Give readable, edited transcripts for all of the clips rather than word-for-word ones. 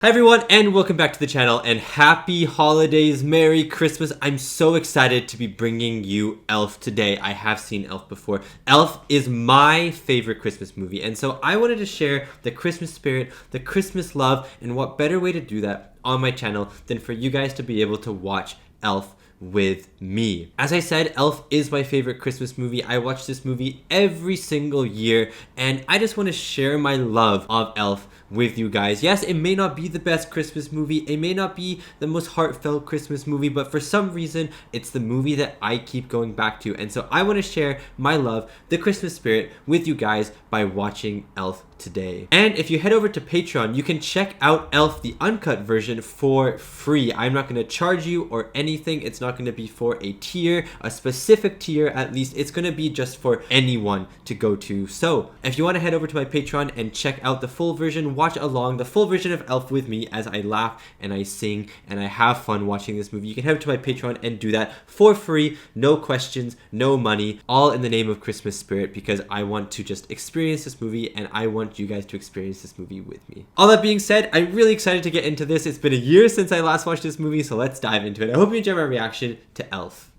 Hi everyone, and welcome back to the channel, and happy holidays, Merry Christmas. I'm so excited to be bringing you Elf today. I have seen Elf before. Elf is my favorite Christmas movie, and so I wanted to share the Christmas spirit, the Christmas love, and what better way to do that on my channel than for you guys to be able to watch Elf with me. As I said, Elf is my favorite Christmas movie. I watch this movie every single year, and I just want to share my love of Elf with you guys. Yes, it may not be the best Christmas movie, it may not be the most heartfelt Christmas movie, but for some reason, it's the movie that I keep going back to. And so I want to share my love, the Christmas spirit, with you guys by watching Elf today. And if you head over to Patreon, you can check out Elf, the uncut version, for free. I'm not going to charge you or anything. It's not going to be for a tier, a specific tier at least. It's going to be just for anyone to go to. So if you want to head over to my Patreon and check out the full version, watch along the full version of Elf with me as I laugh and I sing and I have fun watching this movie, you can head over to my Patreon and do that for free. No questions, no money, all in the name of Christmas spirit, because I want to just experience this movie and I want you guys to experience this movie with me. All that being said, I'm really excited to get into this. It's been a year since I last watched this movie, so let's dive into it. I hope you enjoy my reaction to Elf.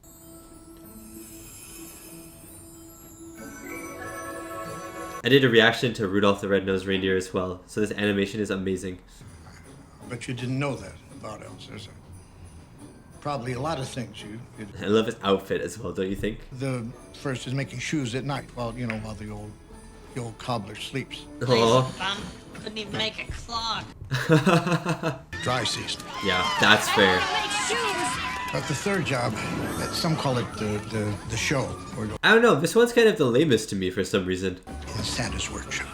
I did a reaction to Rudolph the Red-Nosed Reindeer as well, so this animation is amazing. But you didn't know that about elves. There's probably a lot of things you I love his outfit as well, don't you think? The first is making shoes at night while while the old cobbler sleeps. Oh. Couldn't even make a clock. Dry season. Yeah, that's fair. But the third job, some call it the show, or I don't know, this one's kind of the lamest to me for some reason. in Santa's workshop.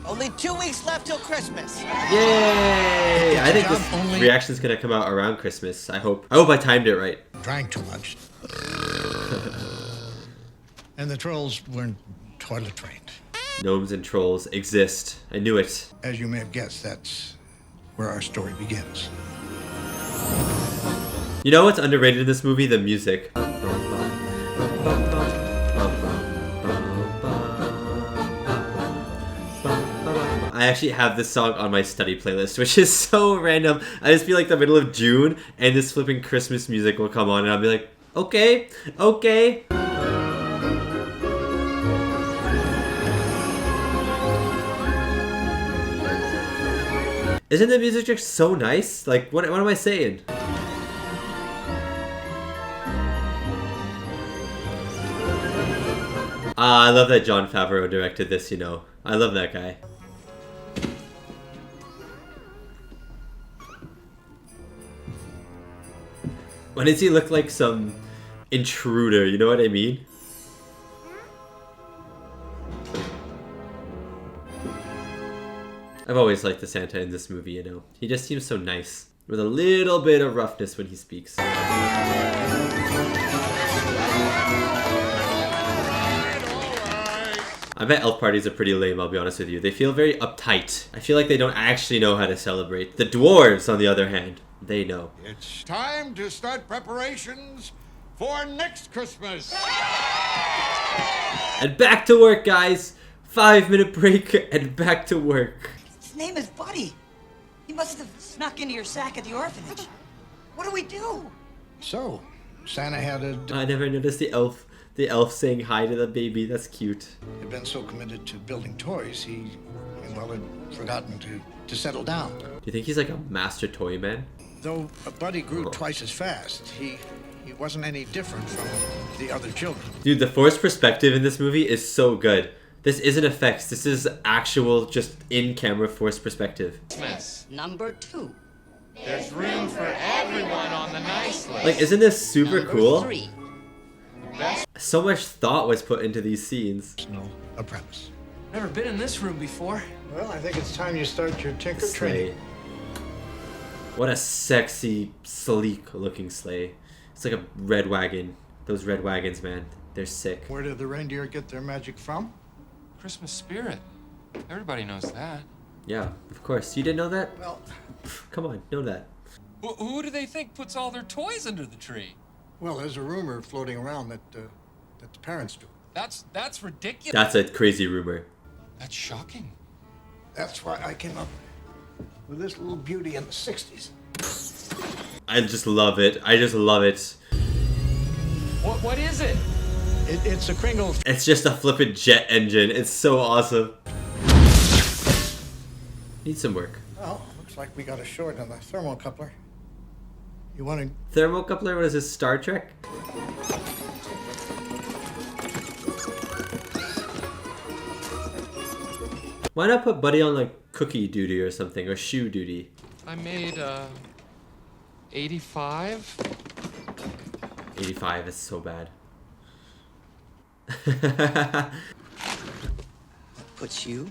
Only 2 weeks left till Christmas. Yay! I think this reaction's gonna come out around Christmas, I hope. I hope I timed it right. Drank too much. And the trolls weren't toilet trained. Gnomes and trolls exist. I knew it. As you may have guessed, that's where our story begins. You know what's underrated in this movie? The music. I actually have this song on my study playlist, which is so random. I just feel like the middle of June and this flipping Christmas music will come on and I'll be like, okay, okay. Isn't the music just so nice? Like, what am I saying? I love that Jon Favreau directed this, you know. I love that guy. Why does he look like some intruder, you know what I mean? I've always liked the Santa in this movie, you know. He just seems so nice, with a little bit of roughness when he speaks. I bet elf parties are pretty lame, I'll be honest with you. They feel very uptight. I feel like they don't actually know how to celebrate. The dwarves, on the other hand, they know. It's time to start preparations for next Christmas. And back to work, guys. 5-minute break and back to work. His name is Buddy. He must have snuck into your sack at the orphanage. What do we do? So, Santa had I never noticed the elf saying hi to the baby. That's cute. had been so committed to building toys, he had forgotten to settle down. Do you think he's like a master toy man? Though Buddy grew twice as fast, he wasn't any different from the other children. Dude, the forced perspective in this movie is so good. This isn't effects. This is actual, just in-camera forced perspective. Number 2. There's room for everyone on the nice list. Like, isn't this super Number cool? 3. So much thought was put into these scenes. No apprentice. Never been in this room before. Well, I think it's time you start your tinker training. Sleigh. What a sexy, sleek-looking sleigh. It's like a red wagon. Those red wagons, man. They're sick. Where did the reindeer get their magic from? Christmas spirit. Everybody knows that. Yeah, of course. You didn't know that? Well, Come on, know that. Who do they think puts all their toys under the tree? there's a rumor floating around that the parents do. That's ridiculous. That's a crazy rumor. That's shocking. That's why I came up with this little beauty in the 60s. I just love it. I just love it. What is it? It's a Kringle. It's just a flippin' jet engine. It's so awesome. Needs some work. Well, looks like we got a short on the thermocoupler. You want to... Thermocoupler? What is this, Star Trek? Why not put Buddy on like cookie duty or something, or shoe duty? I made 85. 85 is so bad. Puts you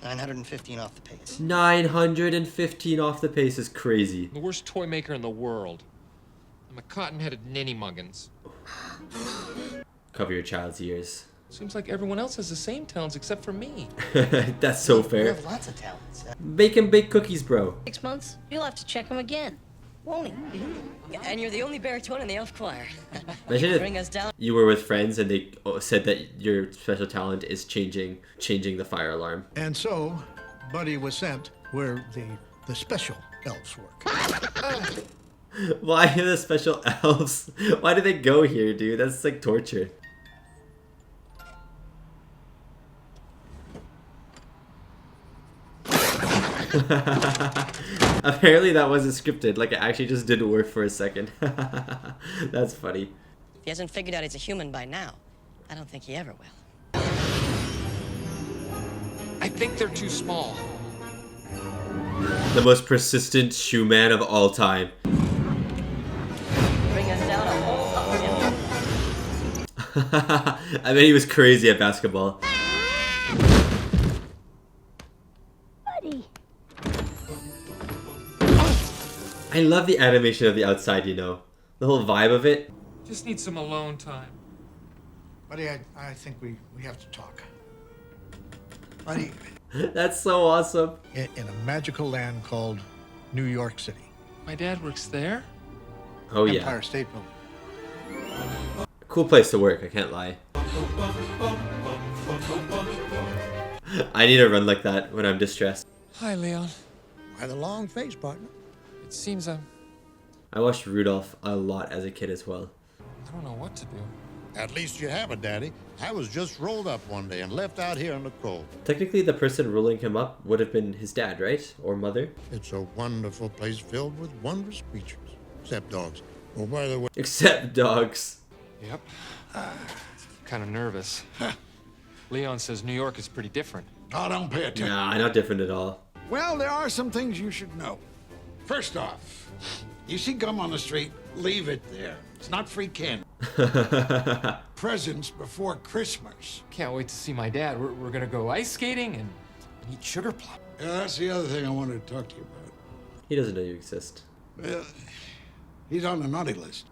915 off the pace. 915 off the pace is crazy. The worst toy maker in the world. I'm a cotton-headed ninny muggins. Cover your child's ears. Seems like everyone else has the same talents except for me. That's so You fair. have lots of talents. Bake and bake cookies, bro. 6 months, you'll have to check him again. Won't he? And you're the only baritone in the elf choir. Imagine Bring us down. if you were with friends and they said that your special talent is changing the fire alarm. And so, Buddy was sent where the special elves work. Why are the special elves? Why do they go here, dude? That's like torture. Apparently that wasn't scripted. Like, it actually just didn't work for a second. That's funny. If he hasn't figured out he's a human by now, I don't think he ever will. I think they're too small. The most persistent shoe man of all time. Bring us down a whole upper hill. I bet he was crazy at basketball. Buddy. I love the animation of the outside, you know. The whole vibe of it. Just need some alone time. Buddy, I think we have to talk. Buddy, That's so awesome. in a magical land called New York City. My dad works there? Oh yeah. Empire State Building. Cool place to work, I can't lie. I need to run like that when I'm distressed. Hi, Leon. Why the long face, partner? It seems I watched Rudolph a lot as a kid as well. I don't know what to do. At least you have a daddy. I was just rolled up one day and left out here in the cold. Technically, the person rolling him up would have been his dad, right? Or mother? It's a wonderful place filled with wondrous creatures. Except dogs. Oh, by the way, Except dogs. Yep. Kind of nervous. Leon says New York is pretty different. oh, don't pay attention. Nah, not different at all. Well, there are some things you should know. First off, you see gum on the street, leave it there. It's not free candy. Presents before Christmas. Can't wait to see my dad. We're gonna go ice skating and eat sugar plum. Yeah, that's the other thing I wanted to talk to you about. He doesn't know you exist. Well, he's on the naughty list.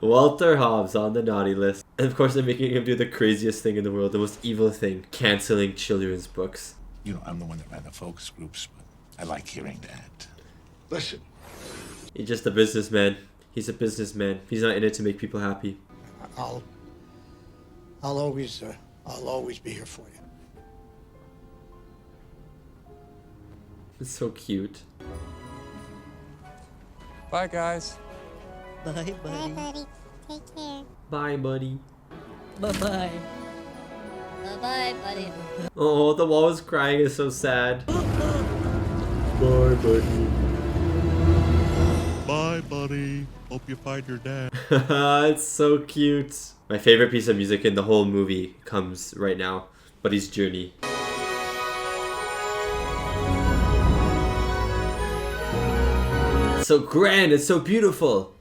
Walter Hobbs on the naughty list. And of course they're making him do the craziest thing in the world, the most evil thing. Canceling children's books. You know, I'm the one that ran the focus groups, but I like hearing that. Listen, He's just a businessman. He's a businessman. He's not in it to make people happy. I'll always be here for you. It's so cute. Bye, guys. Bye, Bye, buddy. buddy. Take care. Bye, buddy. Bye-bye. Bye-bye, buddy. Oh, the wall is crying. It's so sad. Bye, buddy. Bye, buddy. Hope you find your dad. It's so cute. My favorite piece of music in the whole movie comes right now. Buddy's journey. It's so grand. It's so beautiful.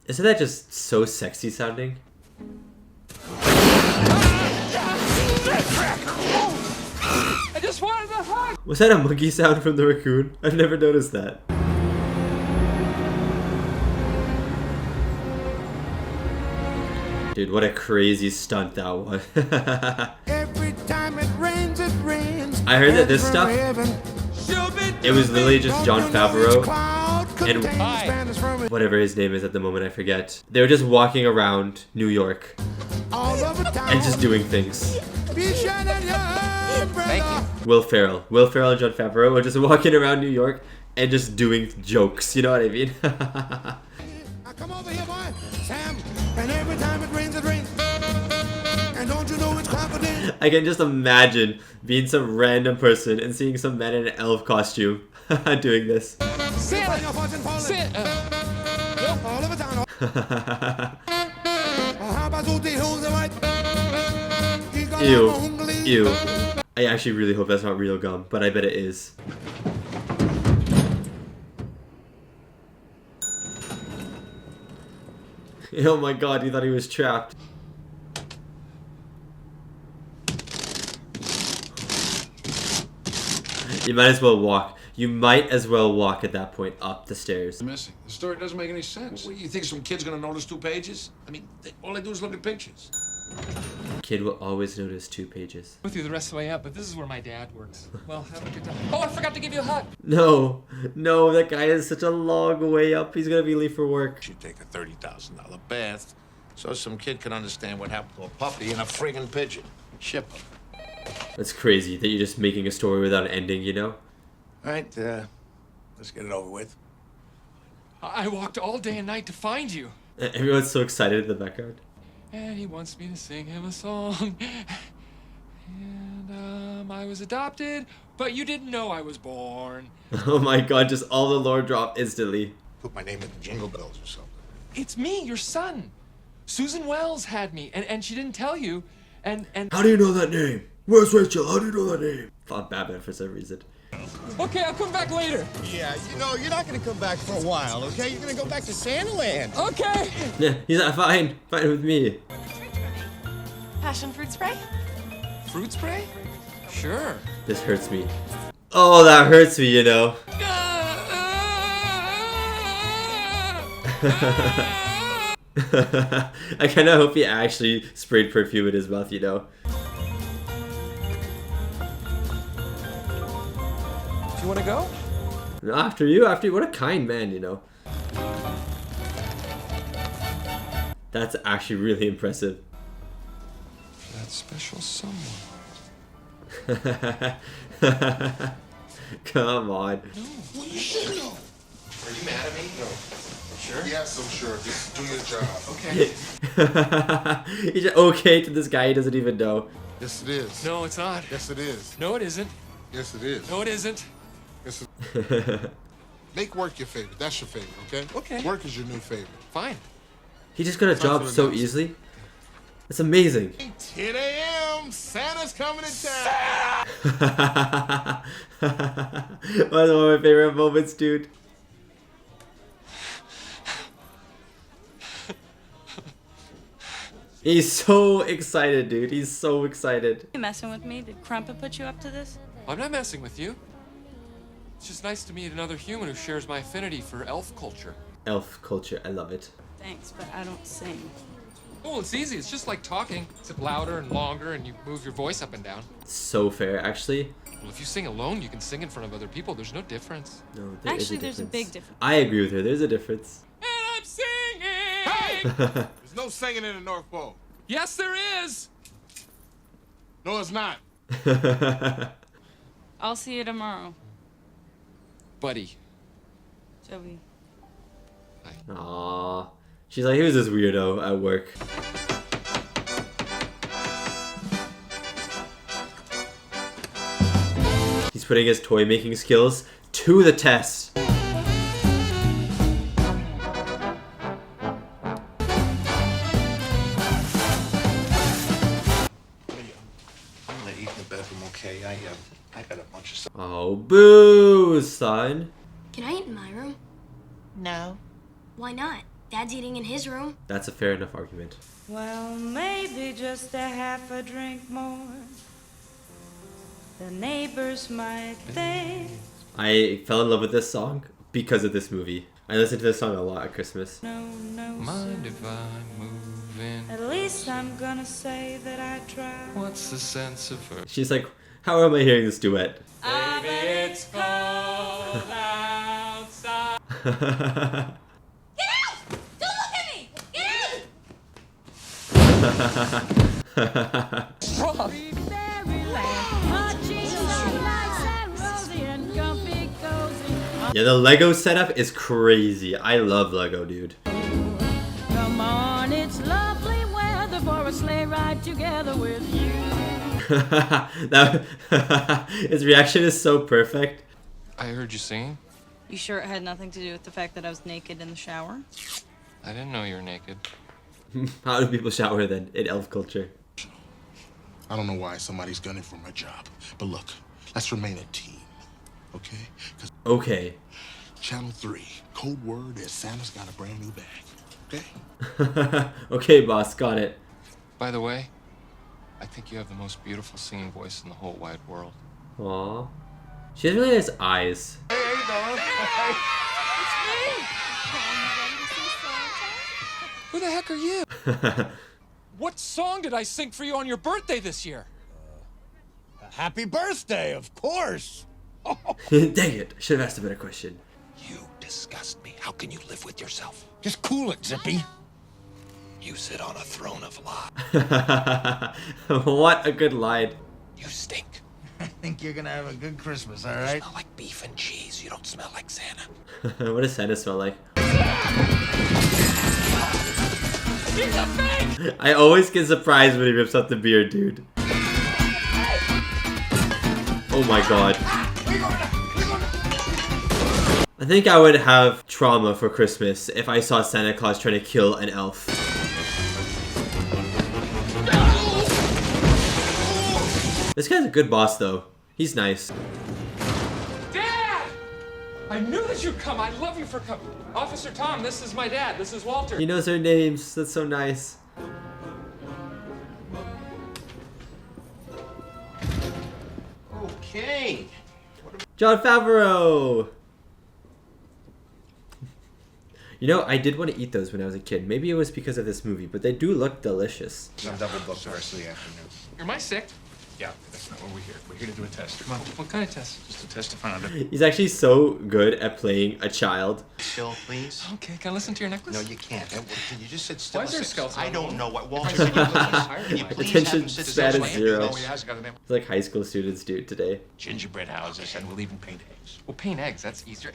Isn't that just so sexy sounding? I just wanted to hug. Was that a monkey sound from the raccoon? I've never noticed that. Dude, what a crazy stunt that was. Every time it rains, I heard that this stuff, it was literally just Jon Favreau and whatever his name is at the moment, I forget. They were just walking around New York and just doing things. Thank you. Will Ferrell and Jon Favreau were just walking around New York and just doing jokes, you know what I mean? Come over here, boy, Sam. And every time it rains, it rains. And don't you know it's confident? I can just imagine being some random person and seeing some man in an elf costume doing this. All over town. Ew. Ew. I actually really hope that's not real gum, but I bet it is. Oh my god, he thought he was trapped. You might as well walk. You might as well walk at that point up the stairs. Missing. The story doesn't make any sense. What, you think some kid's gonna notice 2 pages? I mean, all I do is look at pictures. Kid will always notice 2 pages. With you the rest of the way up, but this is where my dad works. Well, have a good time. Oh, I forgot to give you a hug. No, no, that guy is such a long way up. He's gonna be late for work. Should take a $30,000 bath so some kid can understand what happened to a puppy and a friggin' pigeon. Ship him. That's crazy that you're just making a story without an ending, you know? All right, let's get it over with. I walked all day and night to find you. Everyone's so excited in the background. And he wants me to sing him a song. And, I was adopted, but you didn't know I was born. Oh my god, just all the lore drop instantly. Put my name in the Jingle Bells or something. It's me, your son. Susan Wells had me, and she didn't tell you, and... How do you know that name? Where's Rachel? How do you know that name? Thought Batman for some reason. Okay, I'll come back later. Yeah, you know, you're not gonna come back for a while, okay? You're gonna go back to Santaland. Okay. Yeah, he's not fine. Fine with me. Passion fruit spray? Fruit spray? Sure. This hurts me. Oh, that hurts me, you know. I kind of hope he actually sprayed perfume in his mouth, you know. Do you want to go? After you, what a kind man, you know. That's actually really impressive. That special someone. Come on. Well, you should know. Are you mad at me? No. Sure? Yes, I'm sure. Just do your job. Okay. He's just okay to this guy he doesn't even know. Yes, it is. No, it's not. Yes, it is. No, it isn't. Yes, it is. No, it isn't. Yes, it... Make work your favorite. That's your favorite, okay? Okay. Work is your new favorite. Fine. He just got a job so easily. It's amazing. 10 a.m. Santa's coming to town. That's one of my favorite moments, dude. He's so excited, dude. He's so excited. You messing with me? Did Crumpet put you up to this? I'm not messing with you. It's just nice to meet another human who shares my affinity for elf culture. Elf culture, I love it. Thanks, but I don't sing. Oh, it's easy. It's just like talking, except louder and longer, and you move your voice up and down. So fair, actually. Well, if you sing alone, you can sing in front of other people. There's no difference. No, there is a Actually, there's a difference. big difference. I agree with her. There's a difference. And I'm singing! Hey! There's no singing in the North Pole. Yes, there is! No, it's not. I'll see you tomorrow, Buddy. Joey. Aww. She's like, who's this weirdo at work? He's putting his toy making skills to the test. I'm gonna eat in the bedroom, okay? I got a bunch of stuff. Oh, boo, son. Can I eat in my room? No. Why not? Dad's eating in his room. That's a fair enough argument. Well, maybe just a half a drink more. The neighbors might think. I fell in love with this song because of this movie. I listened to this song a lot at Christmas. No, Mind if I move in? At least I'm gonna say that I tried. What's the sense of her? She's like, how am I hearing this duet? Baby, it's cold outside. Give Yeah, the Lego setup is crazy. I love Lego, dude. Come on, it's lovely weather for a sleigh ride together with you. His reaction is so perfect. I heard you singing. You sure it had nothing to do with the fact that I was naked in the shower? I didn't know you were naked. How do people shower then in elf culture? I don't know why somebody's gunning for my job, but look, let's remain a team, okay? Okay. Channel 3, code word is Santa's got a brand new bag, okay? Okay, boss, got it. By the way, I think you have the most beautiful singing voice in the whole wide world. Aww. She has really nice eyes. Who the heck are you? What song did I sing for you on your birthday this year? Happy birthday, of course. Dang it, I should have asked a better question. You disgust me. How can you live with yourself? Just cool it, Zippy. You sit on a throne of lies. What a good line. You stink. I think you're gonna have a good Christmas, all You right? smell like beef and cheese. You don't smell like Santa. What does Santa smell like? I always get surprised when he rips out the beard, dude. Oh my god. I think I would have trauma for Christmas if I saw Santa Claus trying to kill an elf. This guy's a good boss though. He's nice. Dad! I knew that you'd come. I love you for coming. Officer Tom, this is my dad. This is Walter. He knows their names. That's so nice. Okay. Jon Favreau! You know, I did want to eat those when I was a kid. Maybe it was because of this movie, but they do look delicious. I'm double booked the rest of the afternoon. Am I sick? Yeah, that's not what we're here. We're here to do a test. Come on. What kind of test? Just a test to find out if... He's actually so good at playing a child. Still, please. Okay, can I listen to your necklace? No, you can't. You just said still. Why is there a skeleton? I don't know what Walter. Can you please Attention have him sit span down? is zero. No, he has got a name. It's like high school students do it today. Gingerbread houses, and we'll even paint eggs. Well, paint eggs. That's easier.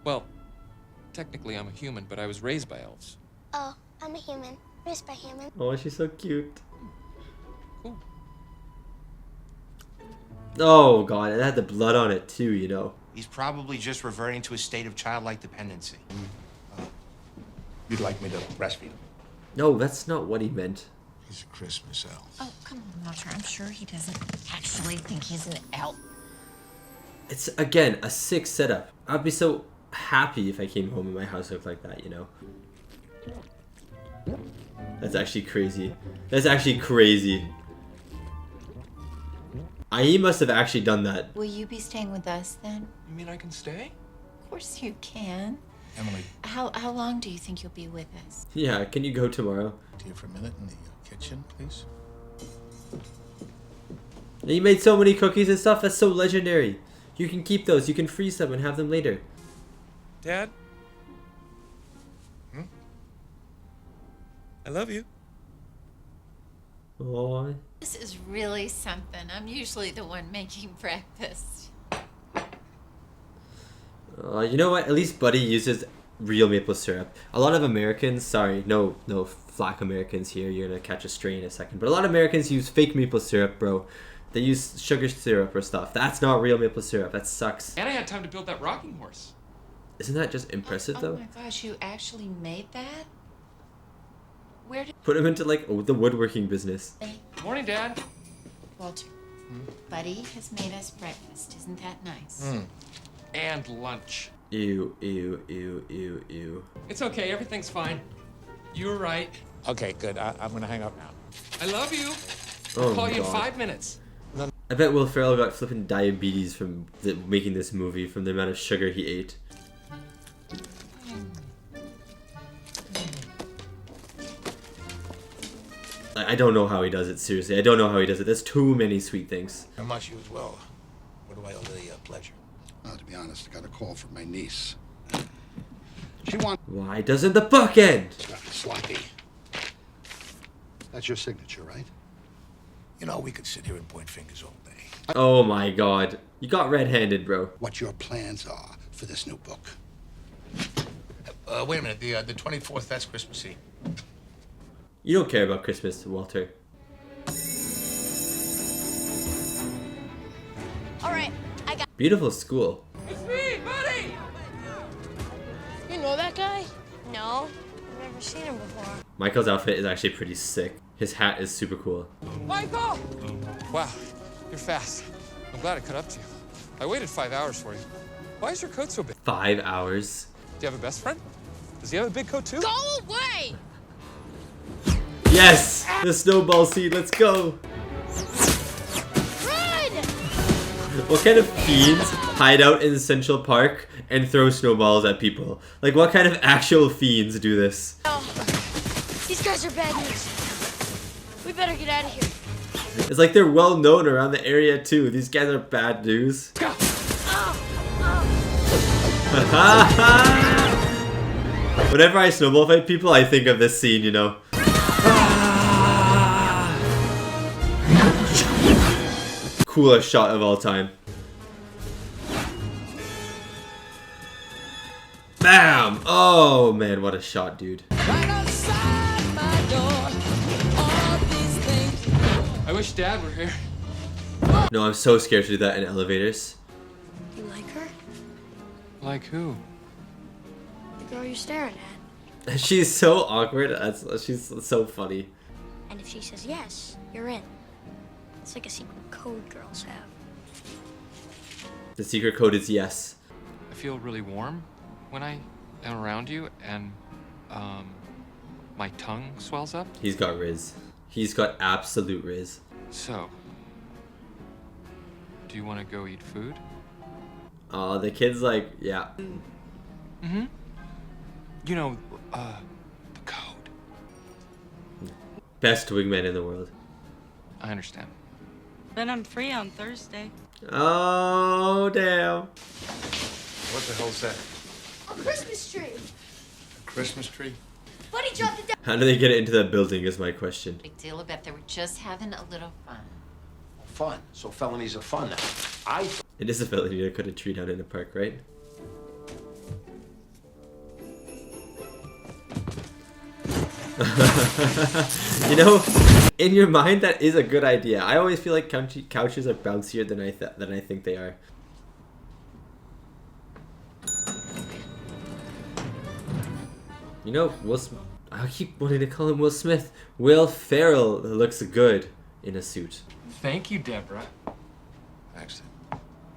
Well, technically I'm a human, but I was raised by elves. Oh, I'm a human. Raised by human. Oh, she's so cute. Cool. Oh god, it had the blood on it too, you know. He's probably just reverting to a state of childlike dependency. You'd like me to breastfeed him? No, that's not what he meant. He's a Christmas elf. Oh, come on, Walter. I'm sure he doesn't actually think he's an elf. It's, again, a sick setup. I'd be so happy if I came home and my house looked like that, you know? That's actually crazy. That's actually crazy. He must have actually done that. Will you be staying with us then? You mean I can stay? Of course you can. Emily, How long do you think you'll be with us? Yeah, can you go tomorrow? here for a minute in the kitchen, please. And you made so many cookies and stuff. That's so legendary. You can keep those. You can freeze them and have them later. Dad? I love you. Oh. This is really something. I'm usually the one making breakfast. You know what? At least Buddy uses real maple syrup. A lot of Americans, sorry, no flack Americans here. You're gonna catch a stray in a second. But a lot of Americans use fake maple syrup, bro. They use sugar syrup or stuff. That's not real maple syrup. That sucks. And I had time to build that rocking horse. Isn't that just impressive Oh though? my gosh, you actually made that? Where did... Put him into like the woodworking business. Morning, Dad. Walter, Buddy has made us breakfast. Isn't that nice? And lunch. Ew, ew, ew, ew, ew. It's okay. Everything's fine. You were right. Okay, good. I'm gonna hang up now. I love you. Oh I'll call you in God. 5 minutes. I bet Will Ferrell got flipping diabetes from making this movie, from the amount of sugar he ate. I don't know how he does it, seriously. I don't know how he does it. There's too many sweet things. And much you as well. What do I owe the pleasure? Well, to be honest, I got a call from my niece. She wants... Why doesn't the book end? Sloppy. That's your signature, right? You know, we could sit here and point fingers all day. Oh my god. You got red-handed, bro. What your plans are for this new book. Wait a minute. The 24th, that's Christmas Eve. You don't care about Christmas, Walter. All right, I got. Beautiful school. It's me, buddy! You know that guy? No, I've never seen him before. Michael's outfit is actually pretty sick. His hat is super cool. Michael! Wow, you're fast. I'm glad I caught up to you. I waited 5 hours for you. Why is your coat so big? 5 hours. Do you have a best friend? Does he have a big coat too? Go away! Yes! The snowball scene, let's go! Run! What kind of fiends hide out in Central Park and throw snowballs at people? Like, what kind of actual fiends do this? Oh, these guys are bad news. We better get out of here. It's like they're well known around the area too. These guys are bad news. Whenever I snowball fight people, I think of this scene, you know. Coolest shot of all time. Bam! Oh man, what a shot, dude. I wish Dad were here. No, I'm so scared to do that in elevators. You like her? Like who? The girl you're staring at. She's so awkward. She's so funny. And if she says yes, you're in. It's like a secret code girls have. The secret code is yes. I feel really warm when I am around you, and my tongue swells up. He's got Riz. He's got absolute Riz. So, do you want to go eat food? Oh, the kid's like, yeah. Mm-hmm. You know, the code. Best wingman in the world. I understand. Then I'm free on Thursday. Oh, damn. What the hell's that? A Christmas tree. A Christmas tree? Buddy dropped it down. How do they get it into that building is my question. Big deal about they were just having a little fun. Fun. So felonies are fun now. It is a felony to cut a tree down in a park, right? You know, in your mind, that is a good idea. I always feel like couches are bouncier than I think they are. You know, I keep wanting to call him Will Smith. Will Ferrell looks good in a suit. Thank you, Deborah. Thanks.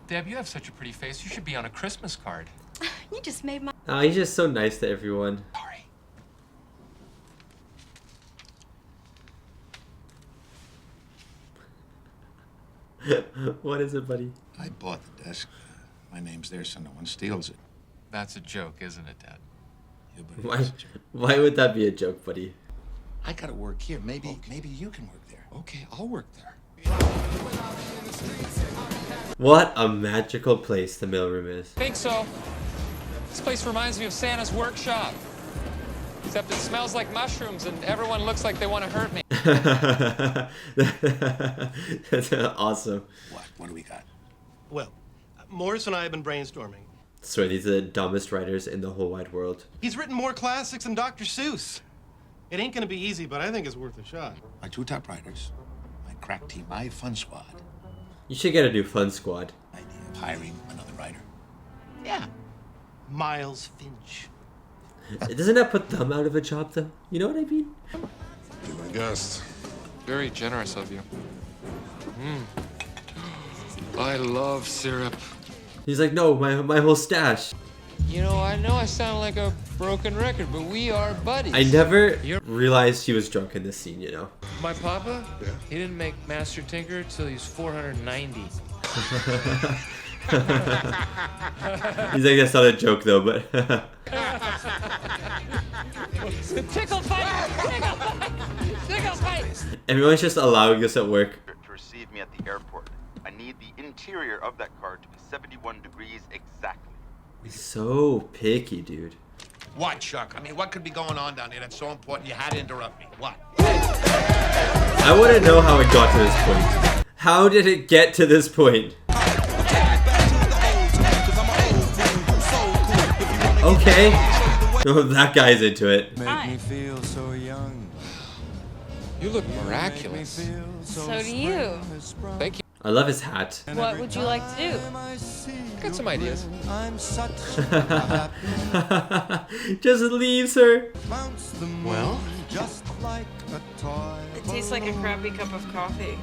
Deb, you have such a pretty face. You should be on a Christmas card. You just made my... Oh, he's just so nice to everyone. Sorry. What is it, buddy? I bought the desk. My name's there so no one steals it. That's a joke, isn't it, Dad? Yeah, but it is a joke. Why would that be a joke, buddy? I gotta work here. Maybe you can work there. Okay, I'll work there. What a magical place the mailroom is. Think so. This place reminds me of Santa's workshop. Except it smells like mushrooms and everyone looks like they want to hurt me. That's awesome. What do we got? Well, Morris and I have been brainstorming. Swear, these are the dumbest writers in the whole wide world. He's written more classics than Dr. Seuss. It ain't gonna be easy, but I think it's worth a shot. My two top writers, my crack team, my fun squad. You should get a new fun squad. Idea of hiring another writer. Yeah. Miles Finch. Doesn't that put them out of a job, though? You know what I mean? Be my guest. Very generous of you. I love syrup. He's like, no, my whole stash. You know I sound like a broken record, but we are buddies. I never realized she was drunk in this scene, you know? My papa? Yeah. He didn't make Master Tinker till he was 490. He's like, that's not a joke, though, but... Tickle fight! Tickle fight! Tickle fight! Everyone's just allowing this at work. To receive me at the airport. I need the interior of that car to be 71 degrees exactly. So picky, dude. What, Chuck? I mean, what could be going on down there that's so important you had to interrupt me? What? I want to know how it got to this point. How did it get to this point? Okay. Oh, that guy's into it. Hi. Me feel so young. You look miraculous. So do you. Thank you. I love his hat. What would you like to do? I got some ideas. I'm such Just leaves her. Well? just like a toy. It tastes like a crappy cup of coffee.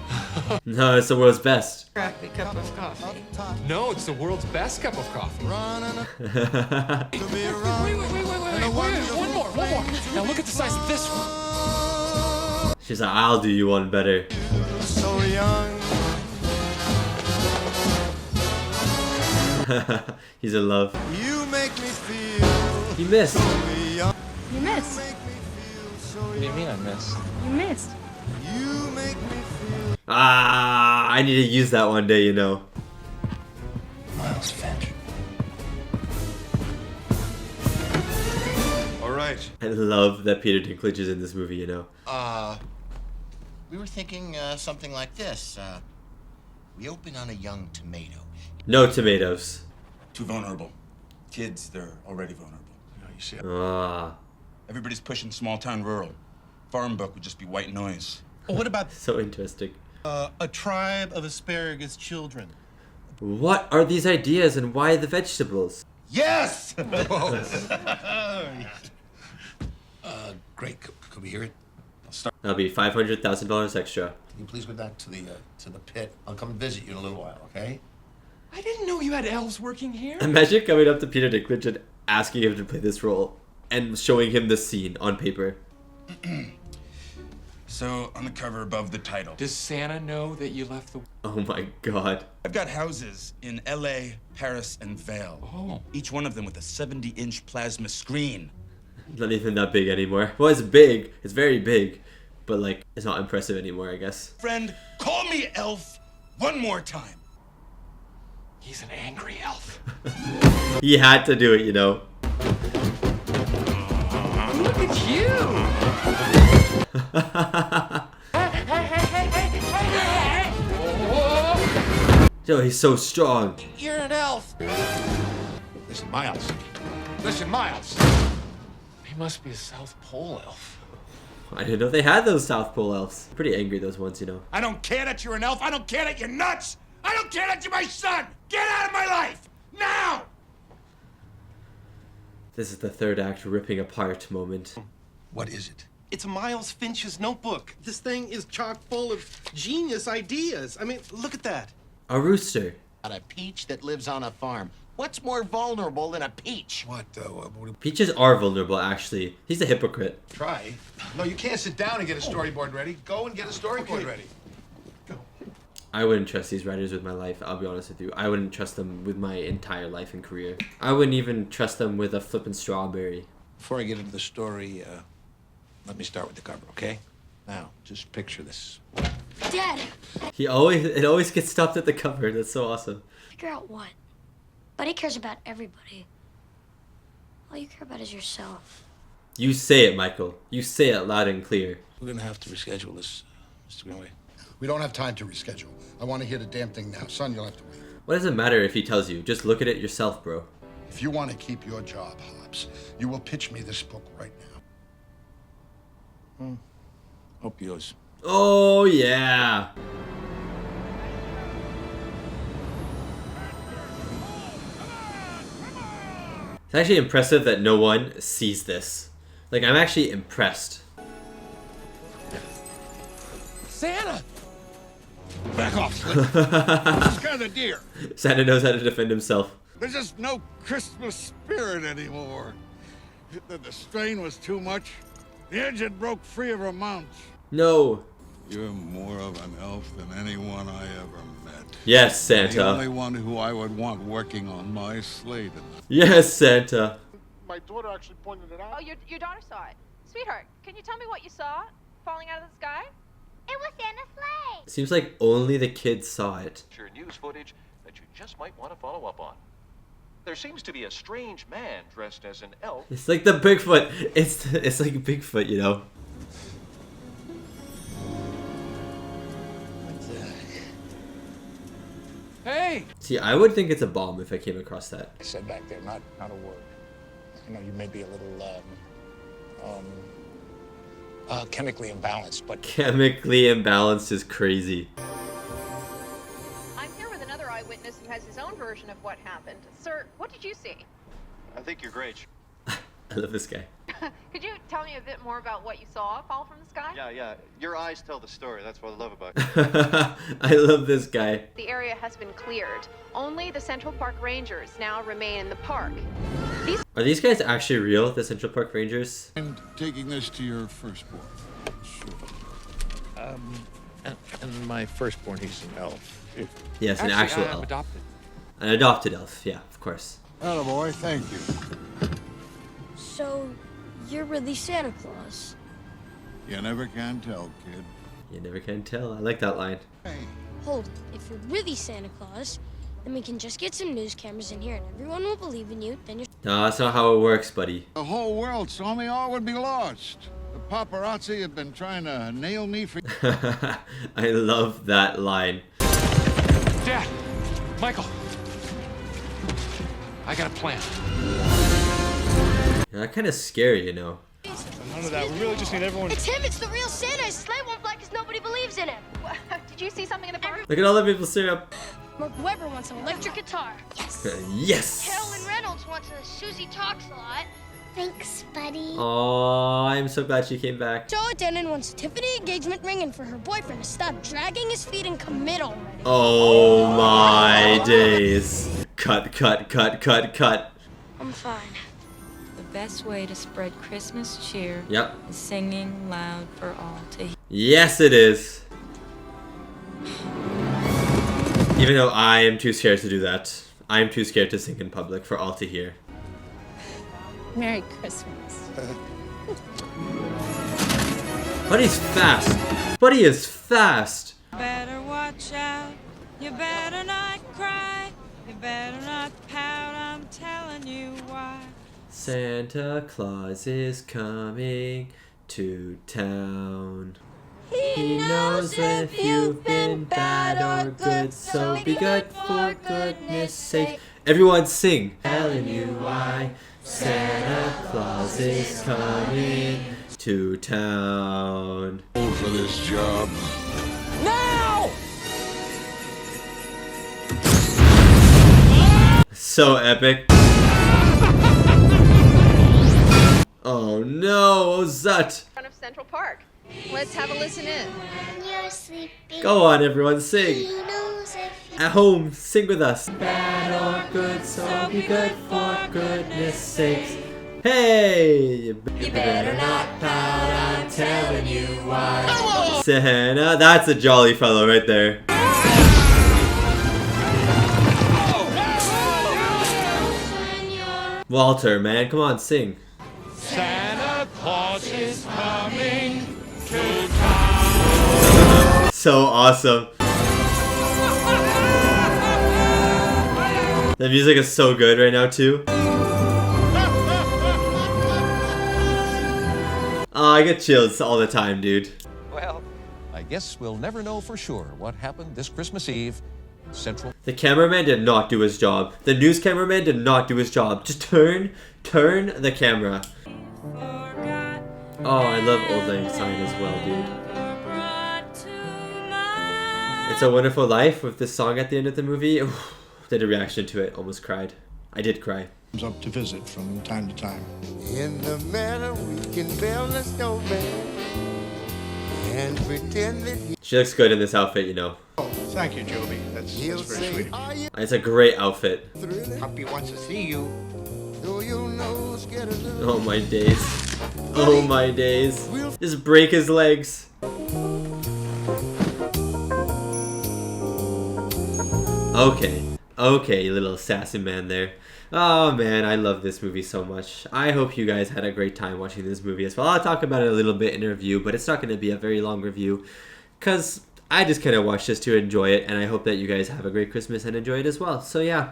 No, it's the world's best. Crappy cup of coffee. No, it's the world's best cup of coffee. Wait. One more. Now look at the size of this one. She's like, I'll do you one better. So young. He's in love. You make me feel He missed. young. You missed. What do you mean I missed? You missed. You make me feel. Ah, I need to use that one day, you know. Miles Finch. All right. I love that Peter Dinklage is in this movie, you know. We were thinking something like this. We open on a young tomato. No tomatoes. Too vulnerable. Kids, they're already vulnerable. You know, you see, Ah, Everybody's pushing small town rural. Farm book would just be white noise. What about so interesting. a tribe of asparagus children? What are these ideas and why the vegetables? Yes! great. Could we hear it? That'll be $500,000 extra. Can you please go back to the pit? I'll come and visit you in a little while, okay? I didn't know you had elves working here. Imagine coming up to Peter Dinklage and asking him to play this role and showing him the scene on paper. So, on the cover above the title. Does Santa know that you left the... Oh my god. I've got houses in LA, Paris, and Vail. Oh. Each one of them with a 70-inch plasma screen. Not even that big anymore. Well, it's big. It's very big. But, like, it's not impressive anymore, I guess. Friend, call me elf one more time. He's an angry elf. He had to do it, you know. Look at you! Yo, he's so strong. You're an elf. Listen, Miles. He must be a South Pole elf. I didn't know they had those South Pole elves. Pretty angry, those ones, you know. I don't care that you're an elf. I don't care that you're nuts. I don't care that you're my son. Get out of my life now. This is the third act ripping apart moment. What is it? It's Miles Finch's notebook. This thing is chock full of genius ideas. I mean, look at that. A rooster. A peach that lives on a farm. What's more vulnerable than a peach? What? Peaches are vulnerable, actually. He's a hypocrite. Try. No, you can't sit down and get a storyboard ready. Go and get a storyboard ready. I wouldn't trust these writers with my life, I'll be honest with you. I wouldn't trust them with my entire life and career. I wouldn't even trust them with a flippin' strawberry. Before I get into the story, let me start with the cover, okay? Now, just picture this. Dad! It always gets stopped at the cover. That's so awesome. Figure out what? Buddy cares about everybody. All you care about is yourself. You say it, Michael. You say it loud and clear. We're gonna have to reschedule this, Mr. Greenway. We don't have time to reschedule. I want to hear the damn thing now. Son, you'll have to wait. What does it matter if he tells you? Just look at it yourself, bro. If you want to keep your job, Hobbs, you will pitch me this book right now. Hope yours. Oh, yeah. It's actually impressive that no one sees this. Like, I'm actually impressed. Santa! Back off, Slick. Scare the deer. Santa knows how to defend himself. There's just no Christmas spirit anymore. The strain was too much. The engine broke free of her mounts. No. You're more of an elf than anyone I ever met. Yes, Santa. The only one who I would want working on my slate. Yes, Santa. My daughter actually pointed it out. Oh, your daughter saw it. Sweetheart, can you tell me what you saw falling out of the sky? It was Santa's sleigh. Seems like only the kids saw it. News footage that you just might want to follow up on. There seems to be a strange man dressed as an elf. It's like the Bigfoot. It's like Bigfoot, you know. Hey! See, I would think it's a bomb if I came across that. I said back there, not a word. I know you may be a little, chemically imbalanced, but... Chemically imbalanced is crazy. I'm here with another eyewitness who has his own version of what happened. Sir, what did you see? I think you're great. I love this guy. Could you tell me a bit more about what you saw fall from the sky? Yeah. Your eyes tell the story. That's what I love about you. I love this guy. The area has been cleared. Only the Central Park Rangers now remain in the park. Are these guys actually real, the Central Park Rangers? And taking this to your firstborn. Sure. And my firstborn, he's an elf. Yes, an Actually, actual I'm elf. adopted. An adopted elf, yeah, of course. Hello, boy. Thank you. So, you're really Santa Claus? You never can tell, kid. You never can tell. I like that line. Hold it. If you're really Santa Claus, then we can just get some news cameras in here and everyone will believe in you. Then you're... No, that's not how it works, buddy. The whole world saw me, all would be lost. The paparazzi have been trying to nail me for... I love that line. Dad! Michael! I got a plan. Yeah, kind of scary, you know. None of that. We really just need everyone... It's him! It's the real Santa! His sleigh won't fly because nobody believes in him! Did you see something in the park? Look at all the people staring up. Mark Webber wants an electric guitar. Yes! Yes! Carolyn Reynolds wants a Susie Talks a Lot. Thanks, buddy. Oh, I'm so glad she came back. Joe Denon wants a Tiffany engagement ring and for her boyfriend to stop dragging his feet and commit already. Oh my days. Cut. I'm fine. The best way to spread Christmas cheer is singing loud for all to hear. Yes, it is. Even though I am too scared to do that. I am too scared to sing in public for all to hear. Merry Christmas. Buddy's fast. Buddy is fast. Better watch out. You better not cry. You better not pout. I'm telling you why. Santa Claus is coming to town. He knows if you've been bad or good, so be good for goodness sake. Everyone sing. Telling you why Santa Claus is coming to town. Old for this job. Now! So epic. Oh no, what was that? In front of Central Park. Let's have a listen in. You're sleeping. Go on, everyone, sing. He knows if At home, sing with us. Bad or good, so be good for goodness sakes. Hey! You better not pout, I'm telling you why. Santa, that's a jolly fellow right there. Walter, man, come on, sing. Santa Claus is coming to town. So awesome. The music is so good right now too. Oh, I get chills all the time, dude. Well, I guess we'll never know for sure what happened this Christmas Eve. Central. The cameraman did not do his job. The news cameraman did not do his job. Just turn the camera. Oh, I love Old Lang Syne as well, dude. It's a Wonderful Life with this song at the end of the movie. Did a reaction to it, almost cried. I did cry. Comes up to visit from time to time. In the meadow we can build a snowman and pretend that She looks good in this outfit, you know. Oh, thank you, Joby. That's very sweet of you. It's a great outfit. Puppy wants to see you. Oh my days. Oh my days. Just break his legs. Okay, you little sassy man there. Oh man, I love this movie so much. I hope you guys had a great time watching this movie as well. I'll talk about it a little bit in a review, but it's not going to be a very long review because I just kind of watched this to enjoy it, and I hope that you guys have a great Christmas and enjoy it as well. So yeah,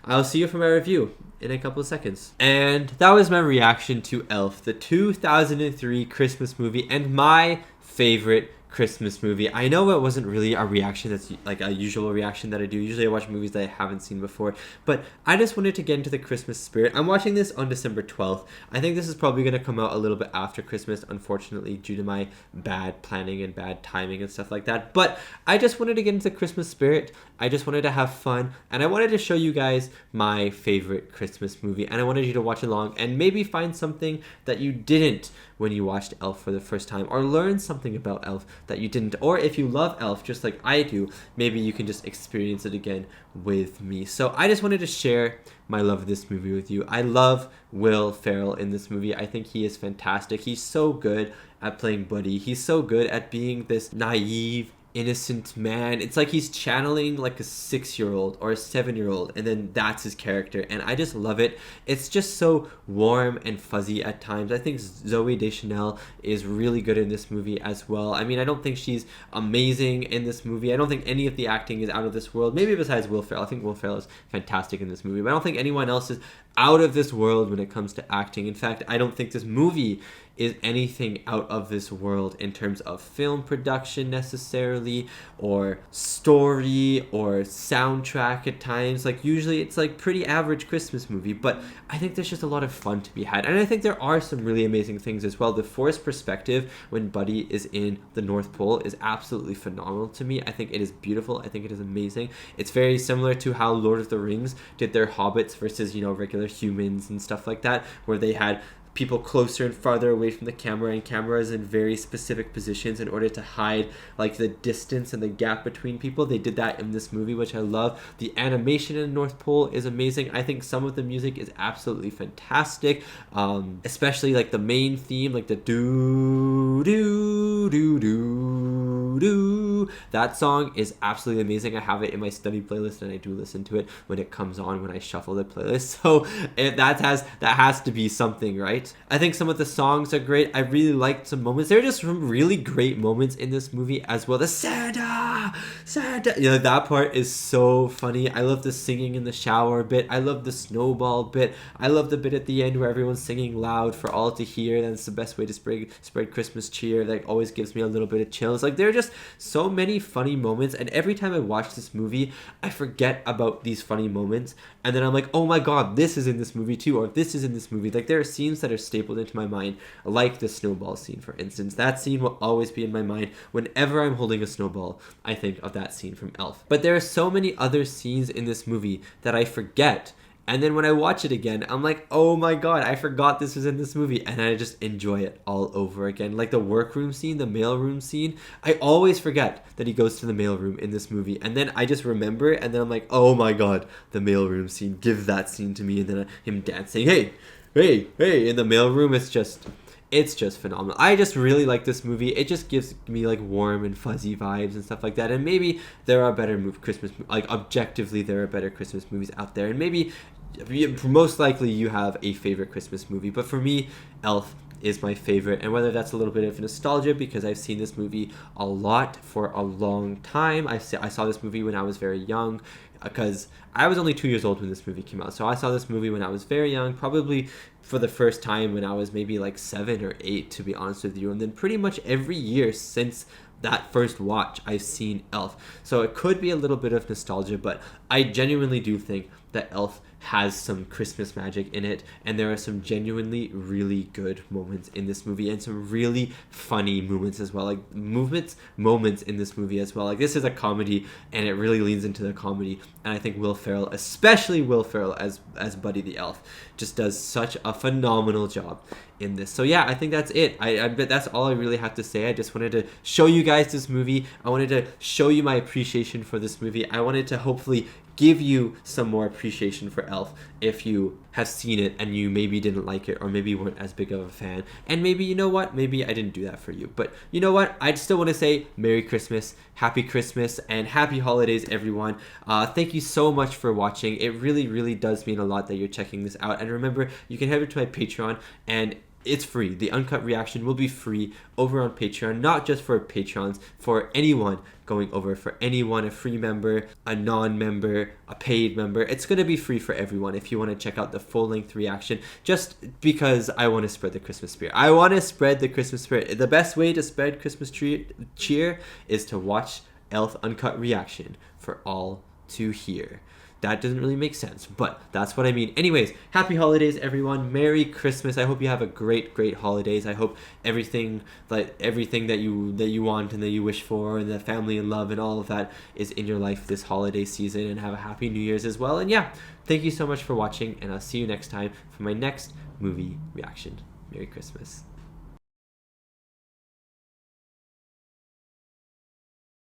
I'll see you for my review in a couple of seconds. And that was my reaction to Elf, the 2003 Christmas movie, and my favorite Christmas movie. I know it wasn't really a reaction that's like a usual reaction that I do. Usually I watch movies that I haven't seen before, but I just wanted to get into the Christmas spirit. I'm watching this on December 12th. I think this is probably going to come out a little bit after Christmas, unfortunately, due to my bad planning and bad timing and stuff like that. But I just wanted to get into the Christmas spirit. I just wanted to have fun, and I wanted to show you guys my favorite Christmas movie, and I wanted you to watch along and maybe find something that you didn't when you watched Elf for the first time, or learn something about Elf that you didn't. Or if you love Elf just like I do, maybe you can just experience it again with me. So I just wanted to share my love of this movie with you. I love Will Ferrell in this movie. I think he is fantastic. He's so good at playing Buddy. He's so good at being this naive, innocent man. It's like he's channeling like a 6-year-old or a 7-year-old, and then that's his character, and I just love it. It's just so warm and fuzzy at times. I think Zooey Deschanel is really good in this movie as well. I mean, I don't think she's amazing in this movie. I don't think any of the acting is out of this world, maybe besides Will Ferrell. I think Will Ferrell is fantastic in this movie, but I don't think anyone else is out of this world when it comes to acting. In fact, I don't think this movie is anything out of this world in terms of film production necessarily, or story, or soundtrack at times. Like usually it's like pretty average Christmas movie, but I think there's just a lot of fun to be had, and I think there are some really amazing things as well. The forest perspective when Buddy is in the North Pole is absolutely phenomenal to me. I think it is beautiful. I think it is amazing. It's very similar to how Lord of the Rings did their hobbits versus, you know, regular humans and stuff like that, where they had people closer and farther away from the camera, and cameras in very specific positions in order to hide like the distance and the gap between people. They did that in this movie, which I love. The animation in North Pole is amazing. I think some of the music is absolutely fantastic, especially like the main theme, like the doo doo doo doo doo. That song is absolutely amazing. I have it in my study playlist, and I do listen to it when it comes on when I shuffle the playlist. So that has to be something, right? I think some of the songs are great. I really liked some moments. There are just some really great moments in this movie as well. The Santa, you know, that part is so funny. I love the singing in the shower bit. I love the snowball bit. I love the bit at the end where everyone's singing loud for all to hear. That's the best way to spread Christmas cheer. That always gives me a little bit of chills. Like, there are just so many funny moments, and every time I watch this movie, I forget about these funny moments, and then I'm like, oh my god, this is in this movie too, or this is in this movie. Like, there are scenes that are stapled into my mind, like the snowball scene, for instance. That scene will always be in my mind. Whenever I'm holding a snowball, I think of that scene from Elf. But there are so many other scenes in this movie that I forget, and then when I watch it again, I'm like, oh my god, I forgot this was in this movie, and I just enjoy it all over again. Like the workroom scene, the mailroom scene, I always forget that he goes to the mailroom in this movie, and then I just remember it, and then I'm like, oh my god, the mailroom scene, give that scene to me, and then him dancing, hey, in the mailroom. It's just phenomenal. I just really like this movie. It just gives me like warm and fuzzy vibes and stuff like that. And maybe there are better objectively there are better Christmas movies out there. And maybe most likely you have a favorite Christmas movie. But for me, Elf is my favorite, and whether that's a little bit of nostalgia because I've seen this movie a lot for a long time. I saw this movie when I was very young, because I was only 2 years old when this movie came out. So I saw this movie when I was very young, probably for the first time when I was maybe like 7 or 8, to be honest with you. And then pretty much every year since that first watch, I've seen Elf. So it could be a little bit of nostalgia, but I genuinely do think that Elf has some Christmas magic in it, and there are some genuinely really good moments in this movie, and some really funny moments as well, like moments in this movie as well. Like, this is a comedy, and it really leans into the comedy, and I think Will Ferrell, especially Will Ferrell as Buddy the Elf, just does such a phenomenal job in this. So yeah, I think that's it. I bet that's all I really have to say. I just wanted to show you guys this movie. I wanted to show you my appreciation for this movie. I wanted to hopefully give you some more appreciation for Elf if you have seen it and you maybe didn't like it, or maybe weren't as big of a fan, and maybe, you know what, maybe I didn't do that for you. But you know what, I still want to say Merry Christmas, Happy Christmas, and Happy Holidays, everyone. Thank you so much for watching. It really, really does mean a lot that you're checking this out. And remember, you can head over to my Patreon, and it's free. The uncut reaction will be free over on Patreon, not just for Patrons, for anyone going over, for anyone, a free member, a non-member, a paid member. It's going to be free for everyone if you want to check out the full-length reaction, just because I want to spread the Christmas spirit. I want to spread the Christmas spirit. The best way to spread Christmas cheer is to watch Elf uncut reaction for all to hear. That doesn't really make sense, but that's what I mean. Anyways, happy holidays, everyone. Merry Christmas. I hope you have a great holidays. I hope everything that you want and that you wish for, and the family and love and all of that is in your life this holiday season, and have a happy New Year's as well. And yeah, thank you so much for watching, and I'll see you next time for my next movie reaction. Merry Christmas.